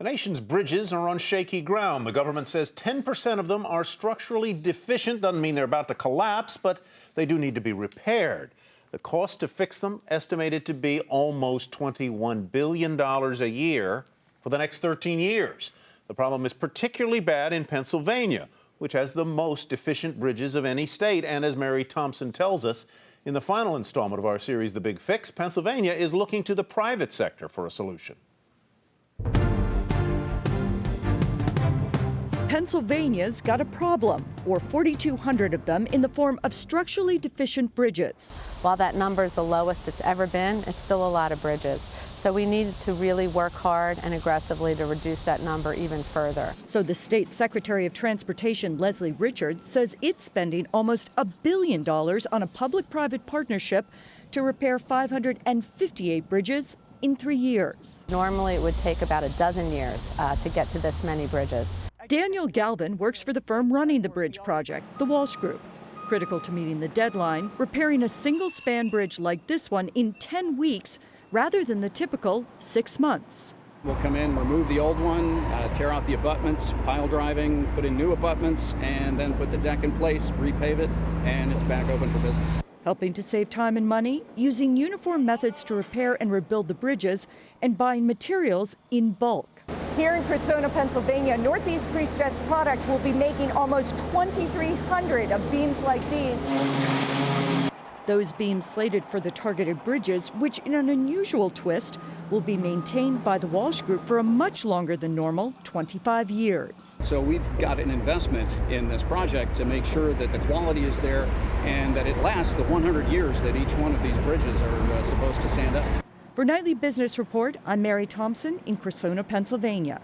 nation's bridges are on shaky ground. The government says 10% of them are structurally deficient. Doesn't mean they're about to collapse, but they do need to be repaired. The cost to fix them estimated to be almost $21 billion a year for the next 13 years. The problem is particularly bad in Pennsylvania, which has the most deficient bridges of any state. And as Mary Thompson tells us, in the final installment of our series, The Big Fix, Pennsylvania is looking to the private sector for a solution. Pennsylvania's got a problem, or 4,200 of them in the form of structurally deficient bridges. While that number is the lowest it's ever been, it's still a lot of bridges. So we need to really work hard and aggressively to reduce that number even further. So the state Secretary of Transportation, Leslie Richards, says it's spending almost $1 billion on a public-private partnership to repair 558 bridges in 3 years. Normally it would take about a dozen years to get to this many bridges. Daniel Galvin works for the firm running the bridge project, the Walsh Group. Critical to meeting the deadline, repairing a single-span bridge like this one in 10 weeks rather than the typical 6 months. We'll come in, remove the old one, tear out the abutments, pile driving, put in new abutments, and then put the deck in place, repave it, and it's back open for business. Helping to save time and money, using uniform methods to repair and rebuild the bridges, and buying materials in bulk. Here in Cressona, Pennsylvania, Northeast Prestressed Products will be making almost 2,300 of beams like these. Those beams slated for the targeted bridges, which in an unusual twist, will be maintained by the Walsh Group for a much longer than normal 25 years. So we've got an investment in this project to make sure that the quality is there and that it lasts the 100 years that each one of these bridges are supposed to stand up. For Nightly Business Report, I'm Mary Thompson in Cressona, Pennsylvania.